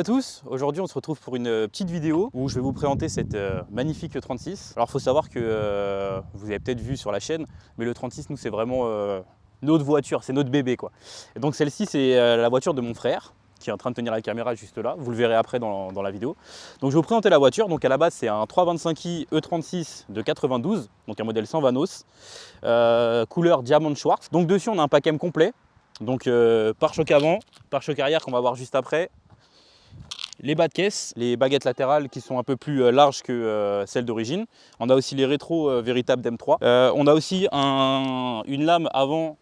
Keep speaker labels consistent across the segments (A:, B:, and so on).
A: à tous, aujourd'hui on se retrouve pour une petite vidéo où je vais vous présenter cette magnifique E36. Alors il faut savoir que vous avez peut-être vu sur la chaîne, mais le 36 nous c'est vraiment notre voiture, c'est notre bébé quoi. Et donc celle-ci c'est la voiture de mon frère qui est en train de tenir la caméra juste là, vous le verrez après dans la vidéo. Donc je vais vous présenter la voiture, donc à la base c'est un 325i E36 de 92, donc un modèle sans Vanos, couleur Diamant Schwartz. Donc dessus on a un pack M complet, donc pare-choc avant, pare-choc arrière qu'on va voir juste après, les bas de caisse, les baguettes latérales qui sont un peu plus larges que celles d'origine. On a aussi les rétros véritables d'M3. On a aussi une lame avant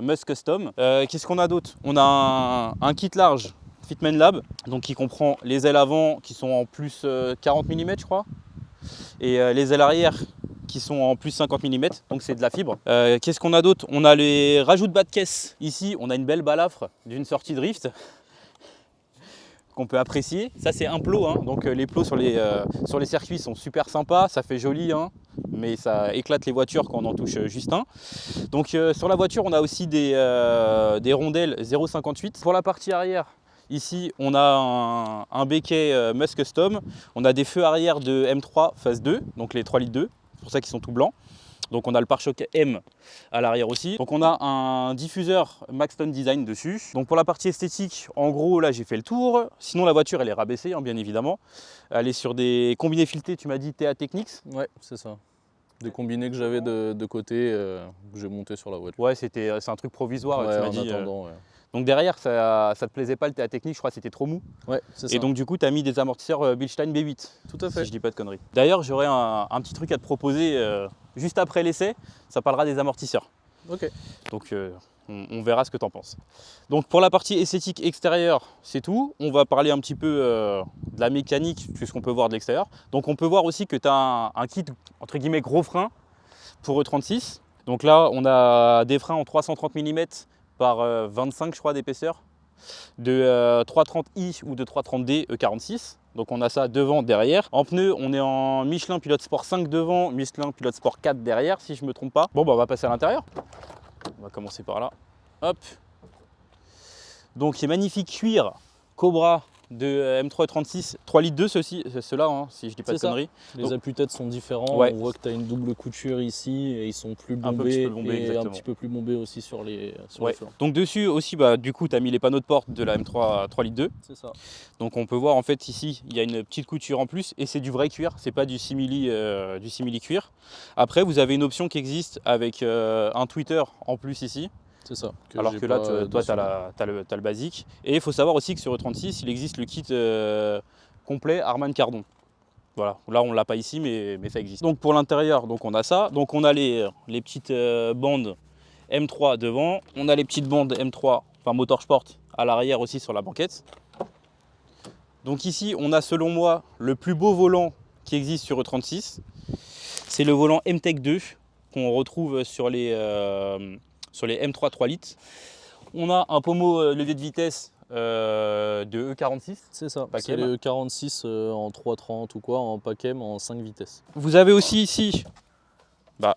A: Musk Custom. Qu'est-ce qu'on a d'autre? On a un kit large Fitment Lab, donc qui comprend les ailes avant qui sont en plus 40 mm je crois, et les ailes arrière qui sont en plus 50 mm, donc c'est de la fibre. Qu'est-ce qu'on a d'autre? On a les rajouts de bas de caisse. Ici on a une belle balafre d'une sortie drift qu'on peut apprécier. Ça c'est un plot, hein. Donc les plots sur les circuits sont super sympas, ça fait joli, hein, mais ça éclate les voitures quand on en touche juste un. Donc sur la voiture on a aussi des rondelles 0,58. Pour la partie arrière, ici on a un béquet Musk Custom, on a des feux arrière de M3 phase 2, donc les 3 litres 2, c'est pour ça qu'ils sont tout blancs. Donc on a le pare-choc M à l'arrière aussi. Donc on a un diffuseur Maxton Design dessus. Donc pour la partie esthétique, en gros là j'ai fait le tour. Sinon la voiture elle est rabaissée, hein, bien évidemment. Elle est sur des combinés filetés, tu m'as dit TA Technics.
B: Ouais, c'est ça. Des combinés que j'avais de côté, que j'ai monté sur la voiture.
A: Ouais, c'est un truc provisoire,
B: Ouais,
A: tu m'as
B: en
A: dit.
B: attendant, ouais.
A: Donc derrière, ça te plaisait pas le TA Technics, je crois que c'était trop mou.
B: Ouais, c'est ça.
A: Et donc du coup, tu as mis des amortisseurs Bilstein B8.
B: Tout à fait.
A: Si je dis pas de conneries. D'ailleurs, j'aurais un petit truc à te proposer juste après l'essai. Ça parlera des amortisseurs.
B: Ok.
A: Donc on verra ce que tu en penses. Donc pour la partie esthétique extérieure, c'est tout. On va parler un petit peu de la mécanique, puisqu'on peut voir de l'extérieur. Donc on peut voir aussi que tu as un kit, entre guillemets, gros frein pour E36. Donc là, on a des freins en 330 mm par 25, je crois, d'épaisseur, de 330i ou de 330D E46. Donc on a ça devant, derrière. En pneus, on est en Michelin Pilote Sport 5 devant, Michelin Pilote Sport 4 derrière, si je ne me trompe pas. Bon, bah, on va passer à l'intérieur. On va commencer par là. Hop. Donc les magnifiques cuirs Cobra de M3 36, 3 litres 2 ceux-là, hein, si je dis pas de conneries.
B: Les appuis-têtes sont différents.
A: Ouais.
B: On voit que tu as une double couture ici et ils sont plus bombés,
A: un
B: un petit peu plus bombés aussi sur les flancs.
A: Donc dessus aussi, bah, du coup, tu as mis les panneaux de porte de la M3 3 litres 2.
B: C'est ça.
A: Donc on peut voir en fait ici, il y a une petite couture en plus et c'est du vrai cuir, c'est pas du simili cuir. Après, vous avez une option qui existe avec un tweeter en plus ici.
B: C'est ça.
A: Alors que là, toi, tu as le basique. Et il faut savoir aussi que sur E36, il existe le kit complet Harman Kardon. Voilà, là on ne l'a pas ici, mais ça existe. Donc pour l'intérieur, on a ça. Donc on a les petites bandes M3 devant. On a les petites bandes M3, enfin Motorsport, à l'arrière aussi sur la banquette. Donc ici, on a selon moi le plus beau volant qui existe sur E36. C'est le volant M-Tech 2 qu'on retrouve sur les M3 3 litres. On a un pommeau levier de vitesse de E46.
B: C'est ça,
A: Pack
B: c'est
A: M.
B: les E46 en 330 ou quoi, en pack M en 5 vitesses.
A: Vous avez aussi ici, là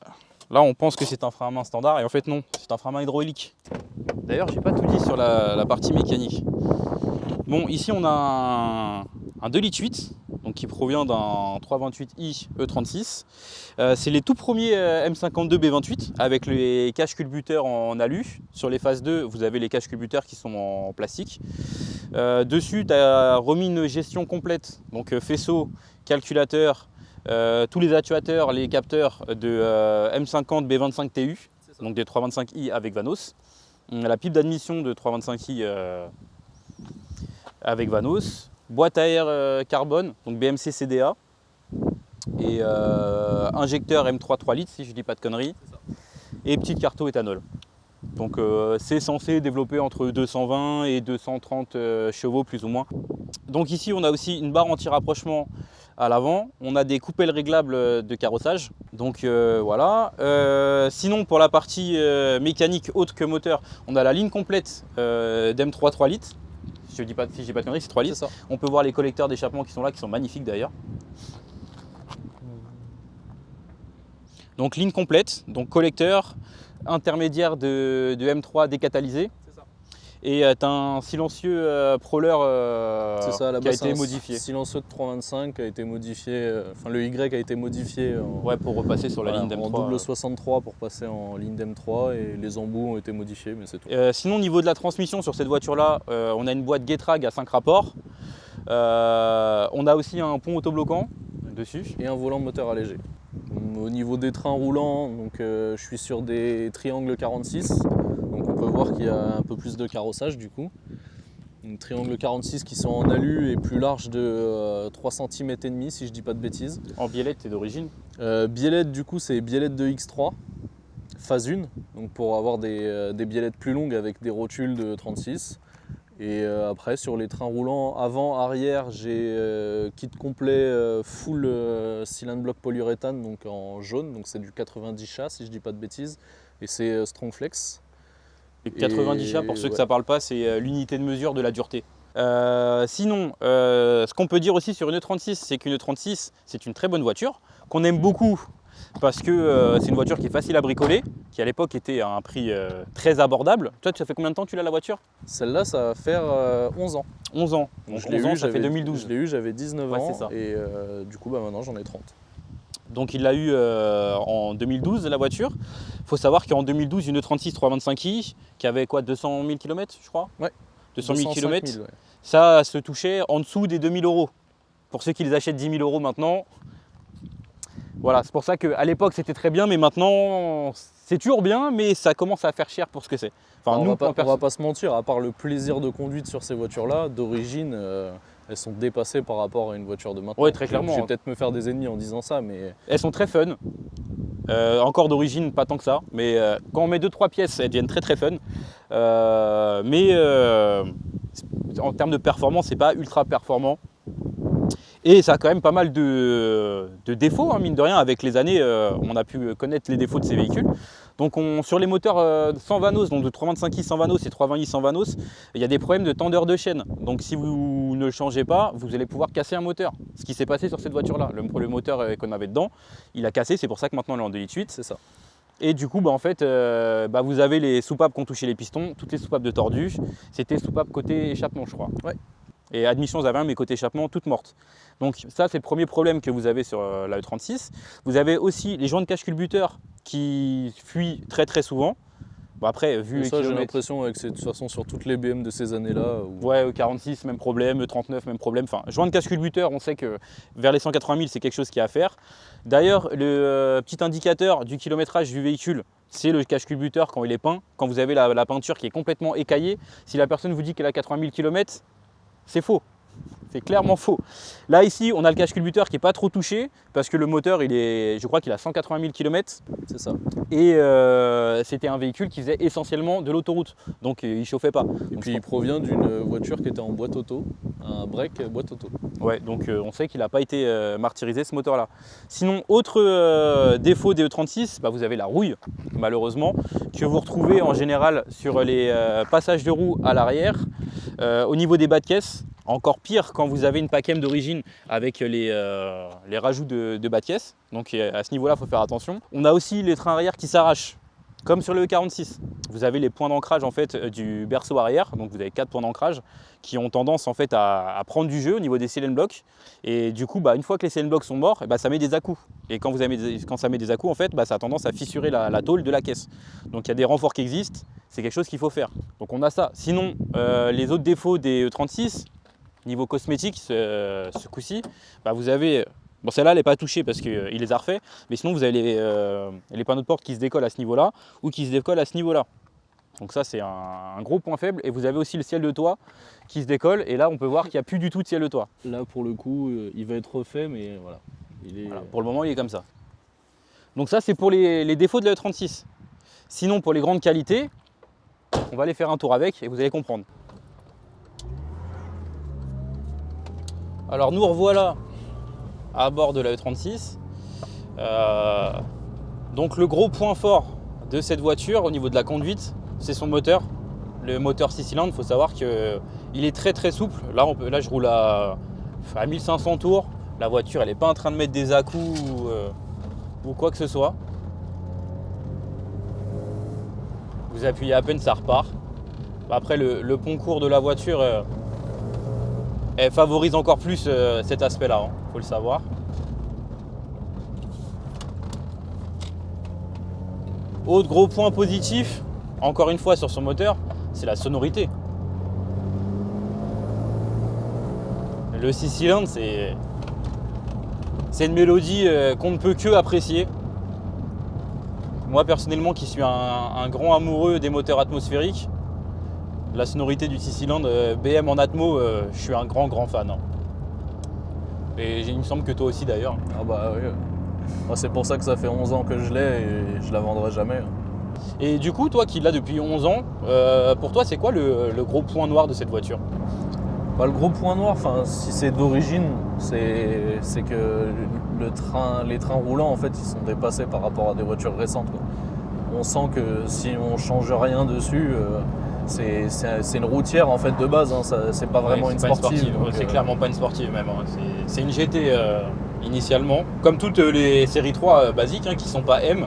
A: on pense que c'est un frein à main standard et en fait non, c'est un frein à main hydraulique. D'ailleurs j'ai pas tout dit sur la partie mécanique. Bon, ici on a un 2 litres 8, donc qui provient d'un 328i E36. C'est les tout premiers M52 B28 avec les caches culbuteurs en alu. Sur les phases 2, vous avez les caches culbuteurs qui sont en plastique. Dessus, tu as remis une gestion complète, donc faisceau, calculateur, tous les actuateurs, les capteurs de M50 B25 TU, donc des 325i avec Vanos. On a la pipe d'admission de 325i avec Vanos. Boîte à air carbone, donc BMC CDA, et injecteur M3 3 litres, si je ne dis pas de conneries, et petite carto éthanol. Donc c'est censé développer entre 220 et 230 chevaux plus ou moins. Donc ici on a aussi une barre anti-rapprochement à l'avant, on a des coupelles réglables de carrossage, donc voilà. Sinon pour la partie mécanique autre que moteur, on a la ligne complète d'M3 3 litres. Si je dis pas de conneries, c'est 3 litres. On peut voir les collecteurs d'échappement qui sont là, qui sont magnifiques d'ailleurs. Donc ligne complète, donc collecteur, intermédiaire de M3 décatalysé. Et tu as un silencieux Prowler
B: C'est ça, à la
A: qui a
B: base, c'est
A: été
B: un
A: modifié.
B: silencieux de 325 qui a été modifié, enfin le Y a été modifié en,
A: Ouais, pour repasser sur la
B: voilà,
A: ligne
B: en
A: d'M3.
B: double 63 pour passer en ligne d'M3 et les embouts ont été modifiés, mais c'est tout.
A: Sinon, au niveau de la transmission sur cette voiture-là, on a une boîte Getrag à 5 rapports. On a aussi un pont autobloquant dessus.
B: Et un volant moteur allégé. Au niveau des trains roulants, donc, je suis sur des triangles 46, donc on peut voir qu'il y a un peu plus de carrossage du coup. Un triangle 46 qui sont en alu et plus large de 3 cm et demi si je dis pas de bêtises.
A: En biellette, c'est d'origine.
B: Biellette du coup c'est biellette de X3, phase 1, donc pour avoir des biellettes plus longues avec des rotules de 36. Et après sur les trains roulants avant, arrière, j'ai kit complet full cylindre bloc polyuréthane donc en jaune, donc c'est du 90 chats si je dis pas de bêtises, et c'est Strongflex.
A: Et 90 chats, pour ceux que
B: ouais.
A: ça parle pas, c'est l'unité de mesure de la dureté. Sinon, ce qu'on peut dire aussi sur une E36, c'est qu'une E36, c'est une très bonne voiture, qu'on aime beaucoup parce que c'est une voiture qui est facile à bricoler, qui à l'époque était à un prix très abordable. Toi, ça fait combien de temps que tu l'as la voiture?
B: Celle-là, ça va faire 11 ans.
A: 11 ans. Donc 11 ans, ça fait 2012.
B: Je l'ai eu, j'avais 19 ans,
A: c'est ça.
B: et du coup, maintenant j'en ai 30.
A: Donc il l'a eu en 2012 la voiture. Il faut savoir qu'en 2012, une E36 325i qui avait quoi, 200 000 km je crois.
B: Ouais.
A: 200 000 km,
B: ouais.
A: ça se touchait en dessous des 2000 €. Pour ceux qui les achètent 10 000 € maintenant, voilà, c'est pour ça qu'à l'époque c'était très bien, mais maintenant c'est toujours bien, mais ça commence à faire cher pour ce que c'est. Enfin,
B: on
A: nous,
B: va pas se mentir, à part le plaisir de conduite sur ces voitures-là, d'origine, elles sont dépassées par rapport à une voiture de maintenant.
A: Ouais, très clairement.
B: Je vais peut-être me faire des ennemis en disant ça, mais
A: elles sont très fun. Encore d'origine, pas tant que ça, mais quand on met 2-3 pièces, elles deviennent très très fun. Mais en termes de performance, c'est pas ultra performant. Et ça a quand même pas mal de défauts, hein, mine de rien. Avec les années, on a pu connaître les défauts de ces véhicules. Donc sur les moteurs 100 Vanos, donc de 325i 100 Vanos et 320i 100 Vanos, il y a des problèmes de tendeur de chaîne. Donc si vous ne le changez pas, vous allez pouvoir casser un moteur. Ce qui s'est passé sur cette voiture-là. Le moteur qu'on avait dedans, il a cassé, c'est pour ça que maintenant elle est en 2,8 litres.
B: c'est ça.
A: Et du coup, en fait, vous avez les soupapes qui ont touché les pistons, toutes les soupapes de tordu. C'était soupapes côté échappement, je crois.
B: Ouais.
A: Et admission aux mais côté échappement, toutes mortes. Donc ça, c'est le premier problème que vous avez sur la E36. Vous avez aussi les joints de cache-culbuteur qui fuient très très souvent. Bon, après, vu
B: Et
A: les
B: ça, j'ai
A: kilomètres...
B: l'impression que c'est de toute façon sur toutes les BM de ces années-là.
A: Ouais, E46, même problème, E39, même problème. Enfin, joint de cache-culbuteur, on sait que vers les 180 000, c'est quelque chose qu'il y a à faire. D'ailleurs, le petit indicateur du kilométrage du véhicule, c'est le cache-culbuteur quand il est peint. Quand vous avez la peinture qui est complètement écaillée, si la personne vous dit qu'elle a 80 000 km, c'est faux. C'est clairement faux. Là ici, on a le cache-culbuteur qui n'est pas trop touché parce que le moteur, je crois qu'il a 180 000 km.
B: C'est ça.
A: Et c'était un véhicule qui faisait essentiellement de l'autoroute. Donc il ne chauffait pas.
B: Et puis il provient d'une voiture qui était en boîte auto, un break boîte auto.
A: Ouais, donc on sait qu'il n'a pas été martyrisé ce moteur-là. Sinon, autre défaut des E36, vous avez la rouille, malheureusement, que vous retrouvez en général sur les passages de roues à l'arrière. Au niveau des bas de caisse, encore pire quand vous avez une PACM d'origine avec les rajouts de bas de caisse. Donc à ce niveau-là, il faut faire attention. On a aussi les trains arrière qui s'arrachent, comme sur le E46. Vous avez les points d'ancrage en fait, du berceau arrière, donc vous avez 4 points d'ancrage qui ont tendance en fait, à prendre du jeu au niveau des silent blocks. Et du coup, une fois que les silent blocks sont morts, ça met des à-coups. Et quand ça met des à-coups, en fait, ça a tendance à fissurer la tôle de la caisse. Donc il y a des renforts qui existent, c'est quelque chose qu'il faut faire. Donc on a ça. Sinon, les autres défauts des E36, niveau cosmétique, ce coup-ci, vous avez... Bon, celle-là, elle n'est pas touchée parce qu'il les a refaits, mais sinon, vous avez les panneaux de porte qui se décollent à ce niveau-là ou qui se décollent à ce niveau-là. Donc ça, c'est un gros point faible. Et vous avez aussi le ciel de toit qui se décolle. Et là, on peut voir qu'il n'y a plus du tout de ciel de toit.
B: Là, pour le coup, il va être refait, mais voilà.
A: Voilà, pour le moment, il est comme ça. Donc ça, c'est pour les défauts de la E36. Sinon, pour les grandes qualités, on va aller faire un tour avec et vous allez comprendre. Alors, nous revoilà à bord de la E36. Donc le gros point fort de cette voiture au niveau de la conduite, c'est son moteur. Le moteur 6 cylindres, il faut savoir qu'il est très très souple. Là je roule à 1500 tours. La voiture, elle n'est pas en train de mettre des à-coups ou quoi que ce soit. Vous appuyez à peine, ça repart. Après, le pont court de la voiture, elle favorise encore plus cet aspect-là, hein, faut le savoir. Autre gros point positif, encore une fois sur son moteur, c'est la sonorité. Le 6 cylindres, c'est une mélodie qu'on ne peut que apprécier. Moi personnellement qui suis un grand amoureux des moteurs atmosphériques, la sonorité du 6 cylindres BM en Atmo, je suis un grand fan. Hein. Et il me semble que toi aussi d'ailleurs.
B: Ah bah oui. Moi, c'est pour ça que ça fait 11 ans que je l'ai et je la vendrai jamais.
A: Et du coup, toi qui l'as depuis 11 ans, pour toi c'est quoi le gros point noir de cette voiture?
B: Bah, le gros point noir, si c'est d'origine, c'est que les trains roulants en fait ils sont dépassés par rapport à des voitures récentes, quoi. On sent que si on change rien dessus, c'est une routière en fait de base, hein, c'est pas vraiment une sportive.
A: C'est clairement pas une sportive même, hein. C'est une GT initialement, comme toutes les séries 3 basiques hein, qui sont pas M,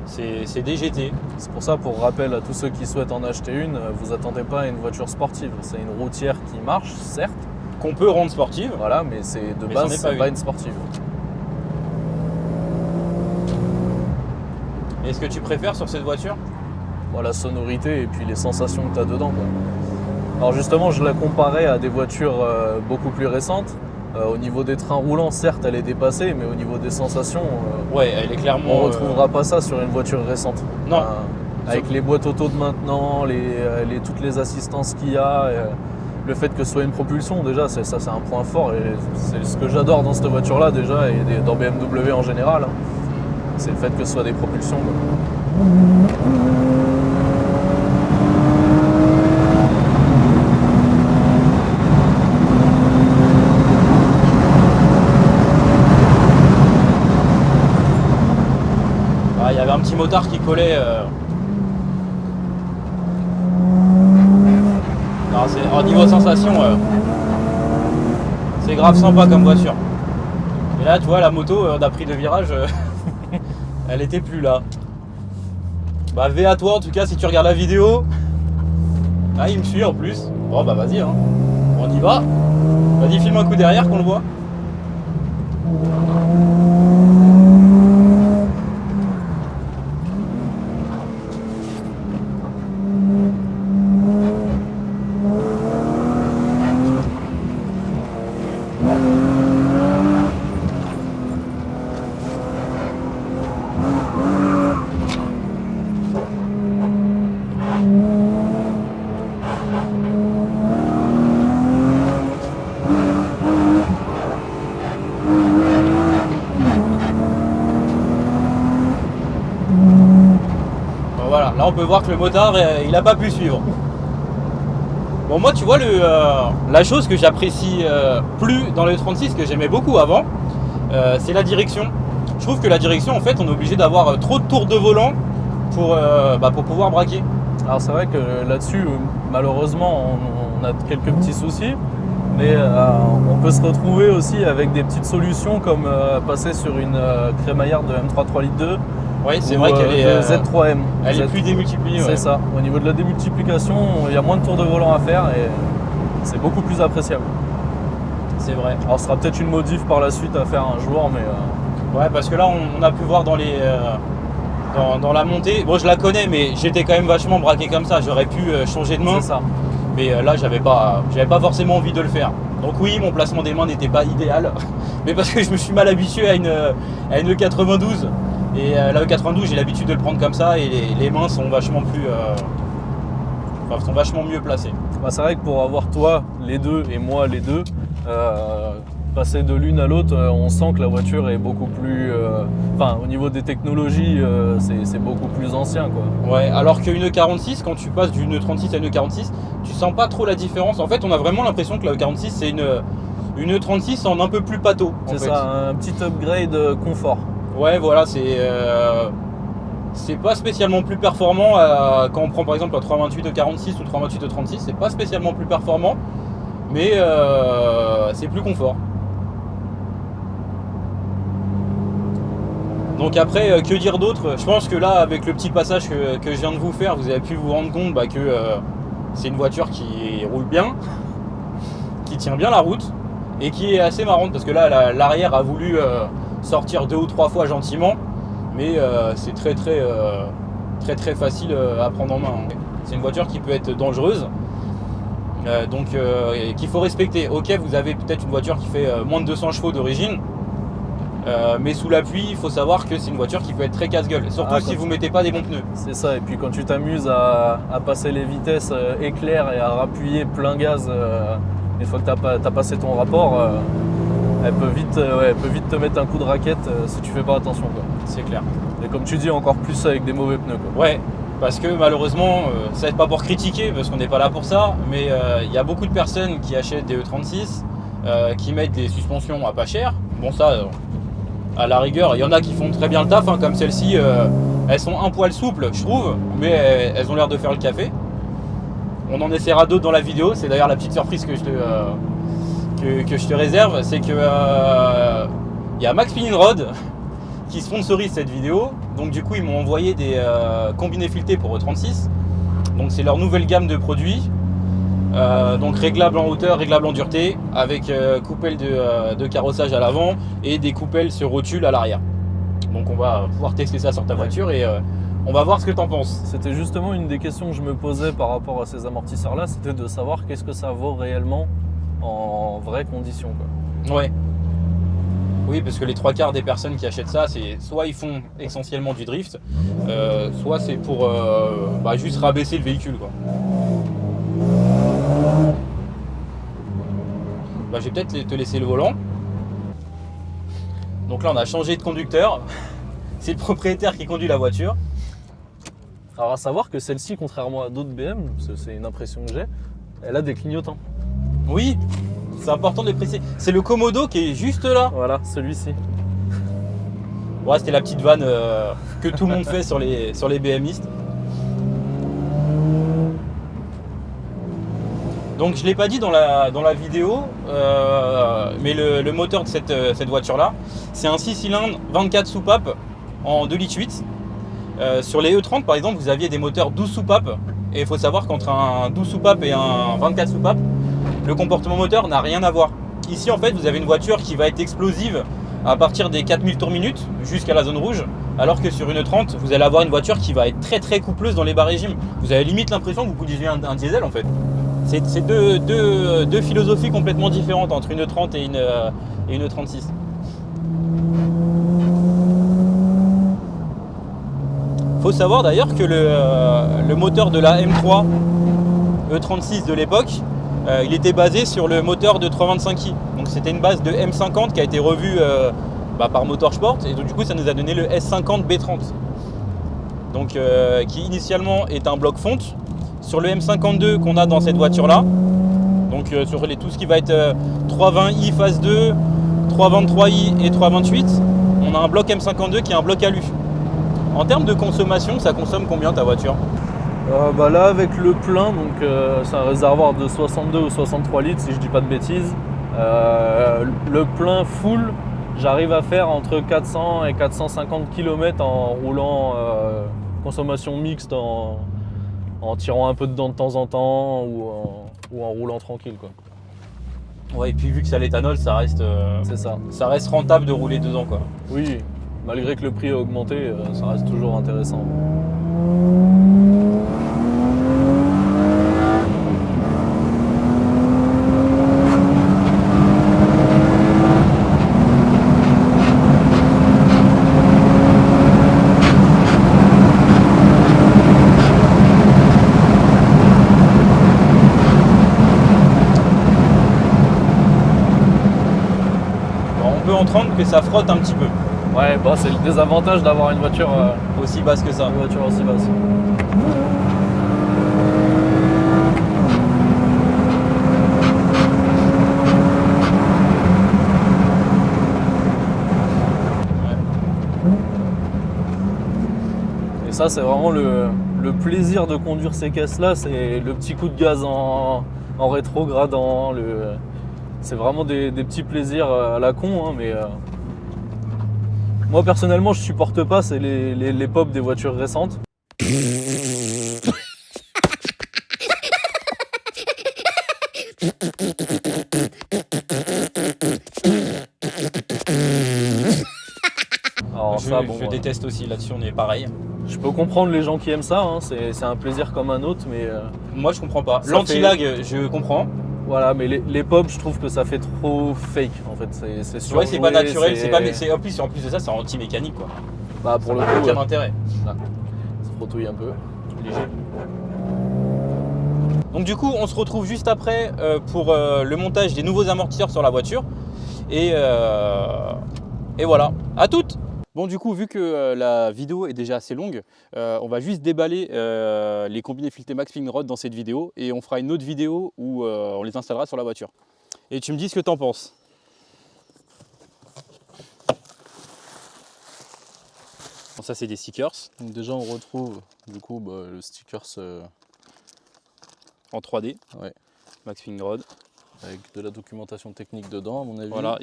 A: c'est des GT.
B: C'est pour ça, pour rappel à tous ceux qui souhaitent en acheter une, vous attendez pas à une voiture sportive, c'est une routière qui marche certes,
A: qu'on peut rendre sportive.
B: Voilà, mais de base c'est pas une sportive.
A: Et ce que tu préfères sur cette voiture?
B: La sonorité et puis les sensations que tu as dedans, quoi. Alors justement, je la comparais à des voitures beaucoup plus récentes. Au niveau des trains roulants, certes, elle est dépassée, mais au niveau des sensations,
A: ouais, elle est clairement.
B: On ne retrouvera pas ça sur une voiture récente.
A: Non.
B: Avec les boîtes auto de maintenant, toutes les assistances qu'il y a, le fait que ce soit une propulsion, déjà, c'est un point fort. Et c'est ce que j'adore dans cette voiture-là, déjà, et dans BMW en général. Hein. C'est le fait que ce soit des propulsions, quoi.
A: Il y avait un petit motard qui collait. Non, niveau sensation, c'est grave sympa comme voiture. Et là, tu vois, la moto, on a pris de virage, elle était plus là. Bah, V à toi en tout cas si tu regardes la vidéo. Ah, il me suit en plus. Bon, bah, vas-y, hein. On y va. Vas-y, filme un coup derrière qu'on le voit. Voilà, là on peut voir que le motard il n'a pas pu suivre. Bon, moi tu vois la chose que j'apprécie plus dans le 36 que j'aimais beaucoup avant, c'est la direction. Je trouve que la direction en fait on est obligé d'avoir trop de tours de volant pour pouvoir braquer.
B: Alors c'est vrai que là-dessus malheureusement on a quelques petits soucis, mais on peut se retrouver aussi avec des petites solutions comme passer sur une crémaillère de M3 3 litres 2.
A: Oui, c'est vrai qu'elle est
B: Z3M.
A: Elle est plus démultipliée.
B: C'est ça. Au niveau de la démultiplication, il y a moins de tours de volant à faire et c'est beaucoup plus appréciable.
A: C'est vrai.
B: Alors ce sera peut-être une modif par la suite à faire un jour, mais...
A: Ouais, parce que là on a pu voir dans la montée, bon je la connais mais j'étais quand même vachement braqué comme ça, j'aurais pu changer de main.
B: C'est ça.
A: Mais là j'avais pas forcément envie de le faire. Donc oui, mon placement des mains n'était pas idéal, mais parce que je me suis mal habitué à une E92. Et la E92 j'ai l'habitude de le prendre comme ça et les mains sont vachement mieux placées.
B: Bah, c'est vrai que pour avoir toi les deux et moi les deux, passer de l'une à l'autre, on sent que la voiture est beaucoup plus... au niveau des technologies, c'est beaucoup plus ancien, quoi.
A: Ouais, alors qu'une E46, quand tu passes d'une E36 à une E46, tu sens pas trop la différence. En fait, on a vraiment l'impression que la E46 c'est une E36 en un peu plus pâteau.
B: C'est ça, un petit upgrade confort.
A: Ouais, voilà, c'est pas spécialement plus performant quand on prend par exemple la 328 E46 ou 328 E36, c'est pas spécialement plus performant, mais c'est plus confort. Donc après, que dire d'autre? Je pense que là, avec le petit passage que je viens de vous faire, vous avez pu vous rendre compte que c'est une voiture qui roule bien, qui tient bien la route et qui est assez marrante parce que là l'arrière a voulu sortir 2 ou 3 fois gentiment, mais c'est très facile à prendre en main. C'est une voiture qui peut être dangereuse, donc qu'il faut respecter. Ok, vous avez peut-être une voiture qui fait moins de 200 chevaux d'origine, mais sous la pluie, il faut savoir que c'est une voiture qui peut être très casse-gueule, surtout si vous mettez pas des bons pneus.
B: C'est ça, et puis quand tu t'amuses à passer les vitesses éclair et à rappuyer plein gaz, une fois que tu as passé ton rapport, elle peut vite te mettre un coup de raquette si tu fais pas attention, quoi.
A: C'est clair.
B: Et comme tu dis, encore plus avec des mauvais pneus, quoi.
A: Ouais, parce que malheureusement, ça n'est pas pour critiquer, parce qu'on n'est pas là pour ça, mais il y a beaucoup de personnes qui achètent des E36, qui mettent des suspensions à pas cher. Bon, ça, à la rigueur, il y en a qui font très bien le taf, hein, comme celle-ci, elles sont un poil souples, je trouve, mais elles ont l'air de faire le café. On en essaiera d'autres dans la vidéo, c'est d'ailleurs la petite surprise que je te réserve, c'est que y a Max Spinning Rod qui sponsorise cette vidéo, donc du coup ils m'ont envoyé des combinés filetés pour E36, donc c'est leur nouvelle gamme de produits, donc réglable en hauteur, réglable en dureté, avec coupelle de carrossage à l'avant et des coupelles sur rotule à l'arrière. Donc on va pouvoir tester ça sur ta voiture et on va voir ce que tu en penses.
B: C'était justement une des questions que je me posais par rapport à ces amortisseurs-là, c'était de savoir qu'est-ce que ça vaut réellement en vraies conditions, quoi.
A: Ouais. Oui, parce que les 3/4 des personnes qui achètent ça, c'est soit ils font essentiellement du drift, soit c'est pour juste rabaisser le véhicule, quoi. Je vais peut-être te laisser le volant. Donc là, on a changé de conducteur. C'est le propriétaire qui conduit la voiture.
B: Alors à savoir que celle-ci, contrairement à d'autres BM, c'est une impression que j'ai, elle a des clignotants.
A: Oui, c'est important de préciser. C'est le Komodo qui est juste là.
B: Voilà, celui-ci.
A: Ouais, c'était la petite vanne que tout le monde fait sur les BMistes. Donc je ne l'ai pas dit dans la vidéo, mais le moteur de cette voiture-là, c'est un 6 cylindres 24 soupapes en 2,8 litres. Sur les E30 par exemple, vous aviez des moteurs 12 soupapes, et il faut savoir qu'entre un 12 soupapes et un 24 soupapes, le comportement moteur n'a rien à voir. Ici en fait, vous avez une voiture qui va être explosive à partir des 4000 tours minute jusqu'à la zone rouge, alors que sur une E30, vous allez avoir une voiture qui va être très coupleuse dans les bas régimes. Vous avez limite l'impression que vous conduisez un diesel en fait. C'est deux philosophies complètement différentes entre une E30 et une E36. Faut savoir d'ailleurs que le moteur de la M3 E36 de l'époque, il était basé sur le moteur de 325i. Donc c'était une base de M50 qui a été revue par Motorsport, et donc du coup ça nous a donné le S50 B30. Donc qui initialement est un bloc fonte. Sur le M52 qu'on a dans cette voiture là, donc sur tout ce qui va être 320i phase 2, 323i et 328, on a un bloc M52 qui est un bloc alu. En termes de consommation, ça consomme combien ta voiture?
B: Là avec le plein, donc c'est un réservoir de 62 ou 63 litres si je dis pas de bêtises. Le plein full, j'arrive à faire entre 400 et 450 km en roulant consommation mixte, en tirant un peu dedans de temps en temps ou en roulant tranquille, quoi.
A: Ouais, et puis vu que c'est à l'éthanol, ça reste,
B: c'est ça.
A: Ça reste rentable de rouler dedans, quoi.
B: Oui, malgré que le prix a augmenté, ça reste toujours intéressant.
A: Que ça frotte un petit peu.
B: Ouais, c'est le désavantage d'avoir une voiture
A: aussi basse que ça.
B: Une voiture aussi basse. Et ça, c'est vraiment le plaisir de conduire ces caisses-là, c'est le petit coup de gaz en rétrogradant, c'est vraiment des petits plaisirs à la con, hein, mais moi personnellement je supporte pas, c'est les pop des voitures récentes. Alors ça, bon,
A: je déteste aussi là-dessus, on est pareil.
B: Je peux comprendre les gens qui aiment ça, hein, c'est un plaisir comme un autre, mais
A: Moi je comprends pas.
B: Ça
A: L'anti-lag, je comprends.
B: voilà, mais les pop, je trouve que ça fait trop fake en fait. C'est
A: Tu vois, c'est pas naturel,
B: c'est
A: en plus de ça, c'est anti-mécanique quoi.
B: Bah pour le
A: Ça n'a
B: coup,
A: aucun intérêt.
B: ça frotouille un peu.
A: Léger. Donc du coup, on se retrouve juste après pour le montage des nouveaux amortisseurs sur la voiture. Et voilà, à toutes. Bon du coup, vu que la vidéo est déjà assez longue, on va juste déballer les combinés filetés Max Spin Rod dans cette vidéo et on fera une autre vidéo où on les installera sur la voiture. Et tu me dis ce que tu en penses. Bon, ça c'est des stickers.
B: Donc déjà on retrouve du coup le stickers
A: En 3D,
B: ouais,
A: Max Spin Rod.
B: avec de la documentation technique dedans à mon avis.
A: Voilà,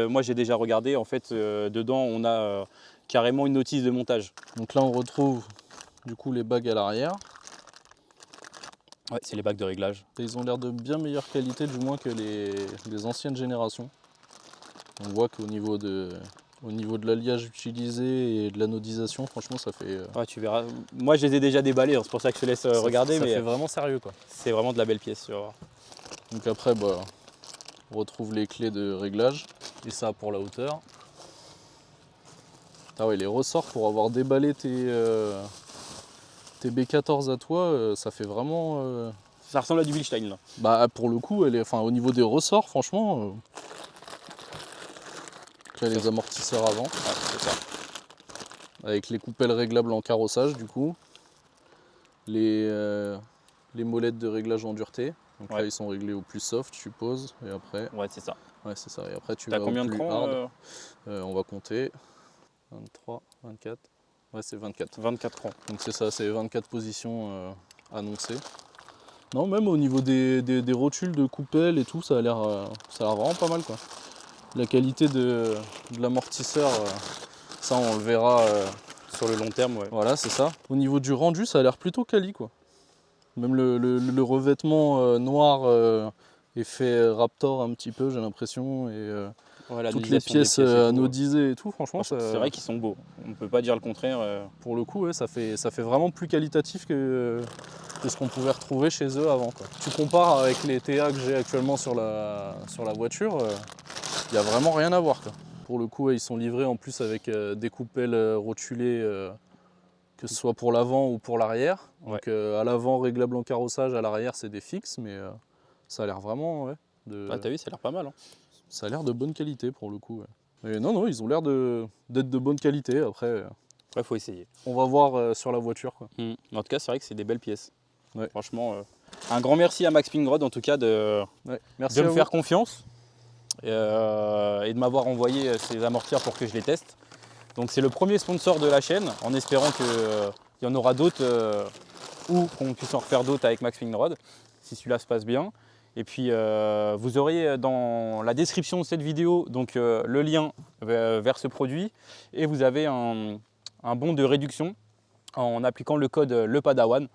A: moi j'ai déjà regardé, en fait dedans on a carrément une notice de montage.
B: Donc là on retrouve du coup les bagues à l'arrière.
A: Ouais, c'est les bacs de réglage.
B: Et ils ont l'air de bien meilleure qualité du moins que les anciennes générations. On voit qu'au niveau de l'alliage utilisé et de l'anodisation, franchement ça fait...
A: Ouais, tu verras. Moi je les ai déjà déballés, hein, c'est pour ça que je te laisse regarder,
B: ça
A: mais
B: fait vraiment sérieux quoi.
A: c'est vraiment de la belle pièce. Tu vas voir.
B: Donc après on retrouve les clés de réglage et ça pour la hauteur. Ah ouais, les ressorts pour avoir déballé tes B14 à toi, ça fait vraiment...
A: Ça ressemble à du Bilstein là.
B: Bah pour le coup, au niveau des ressorts, franchement... Là, les amortisseurs avant,
A: Ouais, c'est ça.
B: avec les coupelles réglables en carrossage du coup. Les molettes de réglage en dureté. Donc
A: Ouais.
B: là ils sont réglés au plus soft je suppose. Et après,
A: Ouais, c'est ça.
B: ouais c'est ça. Et après tu
A: T'as
B: vas
A: combien
B: au
A: de
B: plus
A: crans
B: hard. On va compter. 23, 24. Ouais c'est 24.
A: 24 crans.
B: Donc c'est ça, c'est 24 positions annoncées. Non, même au niveau des rotules de coupelle et tout, ça a l'air vraiment pas mal quoi. La qualité de l'amortisseur, ça on le verra
A: Sur le long terme, ouais.
B: voilà, c'est ça. Au niveau du rendu, ça a l'air plutôt quali quoi. Même le revêtement noir est fait Raptor un petit peu, j'ai l'impression, et
A: Ouais,
B: toutes les pièces
A: et tout,
B: anodisées et tout, franchement,
A: c'est vrai qu'ils sont beaux. On peut pas dire le contraire.
B: pour le coup, ouais, ça fait vraiment plus qualitatif que ce qu'on pouvait retrouver chez eux avant quoi. Tu compares avec les TA que j'ai actuellement sur la voiture, il n'y a vraiment rien à voir quoi. Pour le coup, ouais, ils sont livrés en plus avec des coupelles rotulées, que ce soit pour l'avant ou pour l'arrière.
A: Ouais.
B: Donc à l'avant réglable en carrossage, à l'arrière c'est des fixes, mais ça a l'air vraiment de...
A: Ah, t'as vu, ça a l'air pas mal. Hein.
B: Ça a l'air de bonne qualité pour le coup. Ouais. Et non, ils ont l'air d'être de bonne qualité. Après,
A: Ouais, faut essayer.
B: on va voir sur la voiture quoi.
A: En tout cas, c'est vrai que c'est des belles pièces.
B: Ouais.
A: Franchement, un grand merci à Max Spin Rod en tout cas de
B: Merci à
A: me
B: vous.
A: faire confiance et de m'avoir envoyé ces amortisseurs pour que je les teste. Donc c'est le premier sponsor de la chaîne, en espérant qu'il y en aura d'autres ou qu'on puisse en refaire d'autres avec Max Spin Rod, si celui-là se passe bien. Et puis vous aurez dans la description de cette vidéo donc, le lien vers ce produit et vous avez un bon de réduction en appliquant le code LEPADAWAN.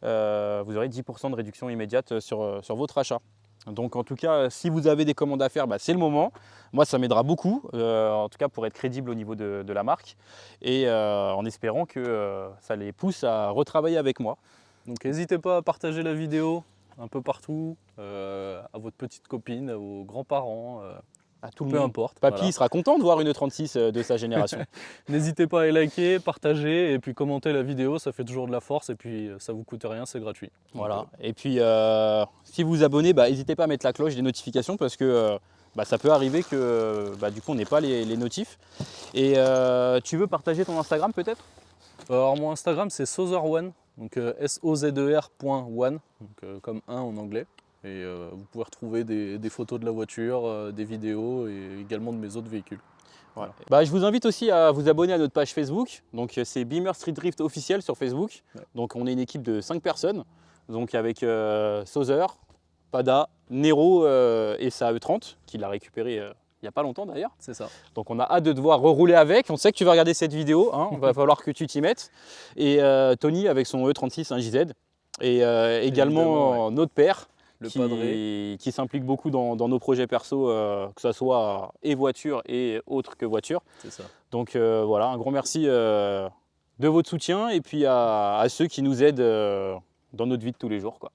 A: Vous aurez 10% de réduction immédiate sur votre achat. Donc en tout cas, si vous avez des commandes à faire, c'est le moment. Moi, ça m'aidera beaucoup, en tout cas pour être crédible au niveau de la marque et en espérant que ça les pousse à retravailler avec moi.
B: Donc n'hésitez pas à partager la vidéo un peu partout, à votre petite copine, à vos grands-parents,
A: À tout le
B: peu
A: monde.
B: importe.
A: Papy
B: Voilà.
A: sera content de voir une 36 de sa génération.
B: N'hésitez pas à liker, partager et puis commenter la vidéo, ça fait toujours de la force et puis ça vous coûte rien, c'est gratuit.
A: Voilà. Et puis si vous vous abonnez, n'hésitez pas à mettre la cloche des notifications parce que ça peut arriver que du coup on n'ait pas les notifs. Et tu veux partager ton Instagram peut-être?
B: Alors mon Instagram c'est Sozer1, donc SOZER.1, donc comme 1 en anglais. Et vous pouvez retrouver des photos de la voiture, des vidéos et également de mes autres véhicules.
A: Voilà. Je vous invite aussi à vous abonner à notre page Facebook. Donc c'est Beamer Street Drift officiel sur Facebook.
B: Ouais.
A: Donc on est une équipe de 5 personnes. Donc avec Sozer, Pada, Nero et sa E30 qu'il a récupéré il n'y a pas longtemps d'ailleurs.
B: C'est ça.
A: Donc on a hâte de devoir rerouler avec. On sait que tu vas regarder cette vidéo, hein. Il va falloir que tu t'y mettes. Et Tony avec son E36 1JZ. Et également
B: ouais.
A: notre père qui s'implique beaucoup dans nos projets perso, que ce soit et voiture et autre que voiture.
B: C'est ça.
A: Donc voilà, un grand merci de votre soutien et puis à ceux qui nous aident dans notre vie de tous les jours, quoi.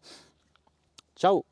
A: Ciao!